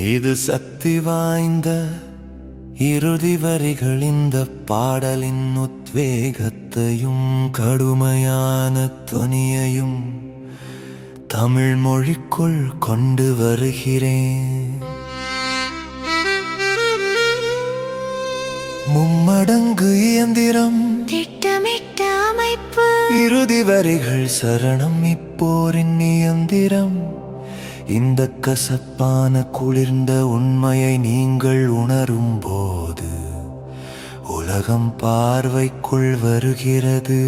இது சக்தி வாய்ந்த இறுதி வரிகள். இந்த பாடலின் உத்வேகத்தையும் கடுமையான துணியையும் தமிழ் மொழிக்குள் கொண்டு வருகிறேன். மும்மடங்கு இயந்திரம், திட்டமிட்ட அமைப்பு, இறுதி வரிகள் சரணம் இப்போரின் இயந்திரம். இந்த கசப்பான குளிர்ந்த உண்மையை நீங்கள் உணரும் போது உலகம் பார்வைக்குள் வருகிறது.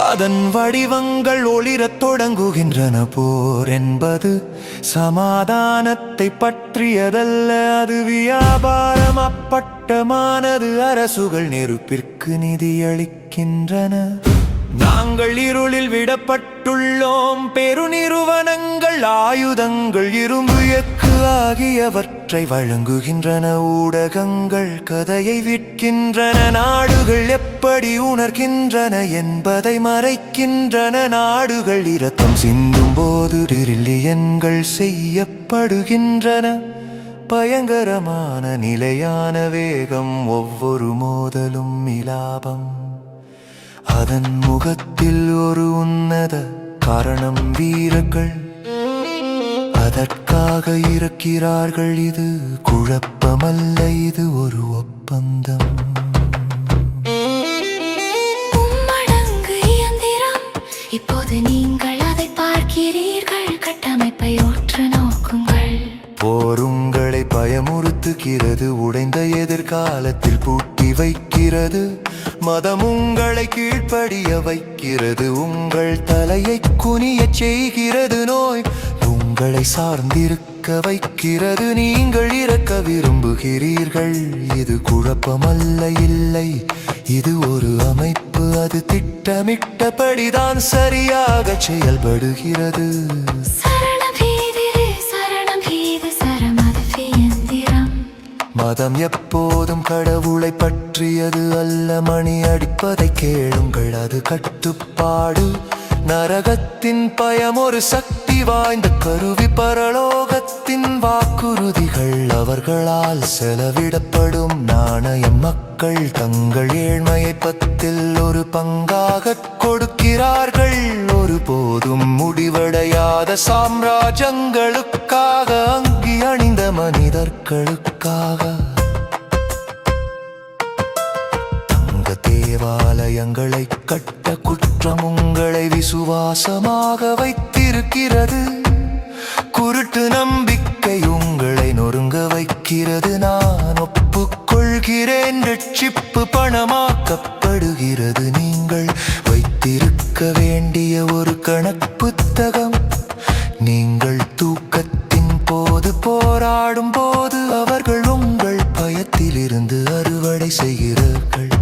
அதன் வடிவங்கள் ஒளிரத் தொடங்குகின்றன. போர் என்பது சமாதானத்தை பற்றியதல்ல, அது வியாபாரம் அப்பட்டமானது. அரசுகள் நெருப்பிற்கு நிதியளிக்கின்றன. நாங்கள் இருளில் விடப்பட்டுள்ளோம். பெருநிறுவனங்கள் ஆயுதங்கள், இரும்பு, எஃகு ஆகியவற்றை வழங்குகின்றன. ஊடகங்கள் கதையை விற்கின்றன. நாடுகள் எப்படி உணர்கின்றன என்பதை மறைக்கின்றன. நாடுகள் இரத்தம் சிந்தும் போது டிரில்லியன்கள் செய்யப்படுகின்றன. பயங்கரமான நிலையான வேகம், ஒவ்வொரு மோதலும் இலாபம். அதன் முகத்தில் ஒரு உன்னத காரணம். வீரர்கள் அதற்காக இருக்கிறார்கள். இது குழப்பமல்ல, இது ஒரு ஒப்பந்தம். மும்மடங்கு இயந்திரம், இப்போது நீங்கள் அதை பார்க்கிறீர்கள். கட்டமைப்பை உற்று நோக்குங்கள். போர் உங்களை பயமுறுத்துகிறது. உடைந்த எதிர்காலத்தில் பூட்டி வைக்கிறது. மதம் உங்களை கீழ்ப்படிய வைக்கிறது. உங்கள் தலையை குனியச் செய்கிறது. நோய் உங்களை சார்ந்திருக்க வைக்கிறது. நீங்கள் இறக்க விரும்புகிறீர்கள். இது குழப்பமல்ல, இல்லை, இது ஒரு அமைப்பு. அது திட்டமிட்டபடிதான் சரியாக செயல்படுகிறது. மதம் எப்போதும் கடவுளை பற்றியது அல்ல. மணி அடிப்பதை கேளுங்கள், அது கட்டுப்பாடு. நரகத்தின் பயம் ஒரு சக்தி வாய்ந்த கருவி. பரலோகத்தின் வாக்குறுதிகள் அவர்களால் செலவிடப்படும் நாணயம். மக்கள் தங்கள் ஏழ்மையை 10ல் ஒரு பங்காக கொடுக்கிறார்கள். ஒருபோதும் முடிவடையாத சாம்ராஜ்யங்களுக்காக, அங்கி அணிந்த மனிதர்களுக்காக. தங்க தேவாலயங்களை கட்ட குற்றம் உங்களை விசுவாசமாக வைத்திருக்கிறது. குருட்டு நம்பிக்கை உங்களை நொறுங்க வைக்கிறது. நான் ஒப்புக்கொள்கிறேன், ரட்சிப்பு பணமாக்கப்படுகிறது. நீங்கள் வைத்திருக்க வேண்டிய ஒரு கணக்குப்புத்தகம். நீங்கள் தூக்கத்தின் போது போராடும் போது அவர்கள் உங்கள் பயத்திலிருந்து அறுவடை செய்கிறார்கள்.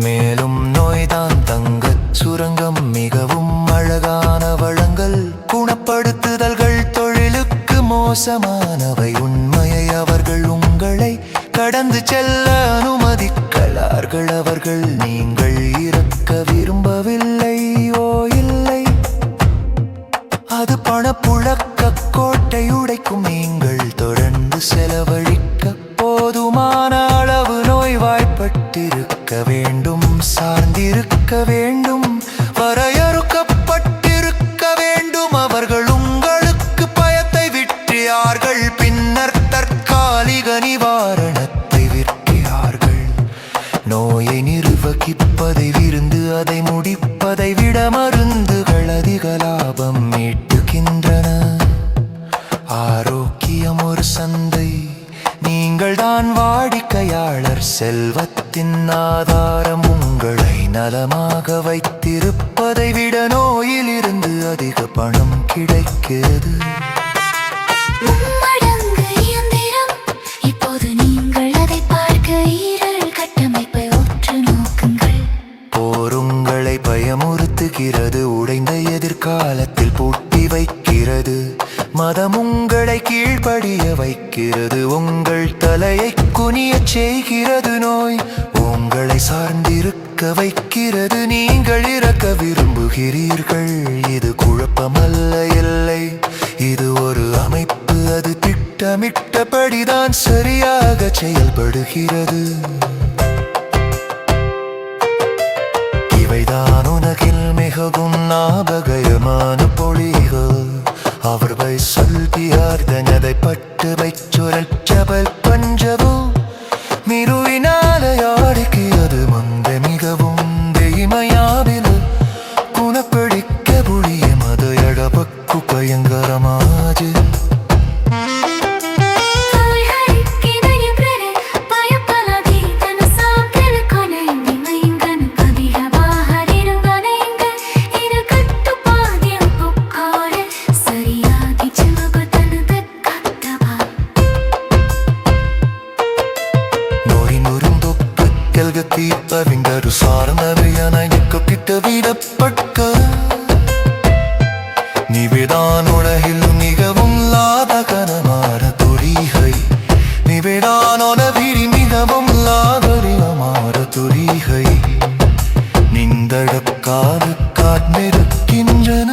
மேலும் நோய்தான் தங்கச் சுரங்கம். மிகவும் அழகான வளங்கள், குணப்படுத்துதல்கள் தொழிலுக்கு மோசமானவை. உண்மையை அவர்கள் உங்களை கடந்து செல்ல அனுமதிக்கிறார்கள். அவர்கள் நீங்கள் இறக்க விரும்பவில்லை. ஓ இல்லை, அது பணப்புழக்க கோட்டை உடைக்கும். நீங்கள் தொடர்ந்து செலவழிக்க போதுமான அளவு நோய்வாய்ப்பட்டிருக்க வேண்டும். சார்ந்திருக்க வேண்டும். வரையறுக்கப்பட்டிருக்க வேண்டும். அவர்கள் உங்களுக்கு பயத்தை விற்றார்கள். பின்னர் தற்காலிக நிவாரணத்தை விற்கிறார்கள். நோயை நிர்வகிப்பதை விருந்து, அதை முடிப்பதை விட மருந்துகள் அதிக லாபம் ஈட்டுகின்றன. ஆரோக்கியம் ஒரு சந்தை. நீங்கள் தான் வாடிக்கையாளர். செல்வத்தின் ஆதாரம். உங்களை நலமாக வைத்திருப்பதை விட நோயிலிருந்து அதிக பணம் கிடைக்கிறது. மும்மடங்கு இயந்திரம், இப்போது நீங்கள் அதை பார்க்கிறீர்கள். கட்டமைப்பை உற்று நோக்குங்கள். போர் உங்களை பயமுறுத்துகிறது. உடைந்த எதிர்காலத்தில் பூட்டி வைக்கிறது. மதம் உங்களை கீழ்ப்படிய வைக்கிறது. உங்கள் தலையை குனியச் செய்கிறது. நோய் உங்களை சார்ந்திருக்க வைக்கிறது. நீங்கள் இறக்க விரும்புகிறீர்கள், இது குழப்பமல்ல, இல்லை, இது ஒரு அமைப்பு. அது திட்டமிட்டபடிதான் சரியாக செயல்படுகிறது. இவைதான் உலகில் மிகவும் ஞாபகமான பொழிகள். அவர்வை சொல்பியார்தனதை பட்டு வைச்சுரச்சபல் பஞ்சவு மிருவினாலையாடிக்கிறது. மந்த மிகவும் தெய்மையாவில் குணப்பிடிக்க புளியும் அது எடபக்கு பயங்கரமாது. தீர்ப்பவிங்கரு சார்ந்தவையனைக்கு விடப்பட்ட நிவேதான் உலகில் மிகவும் லாபகரமான துரிகை. நிவேதான் உலகில் மிகவும் லாபகரமான துரிகை. நிந்தடக்காது காட்மிருக்கின்றன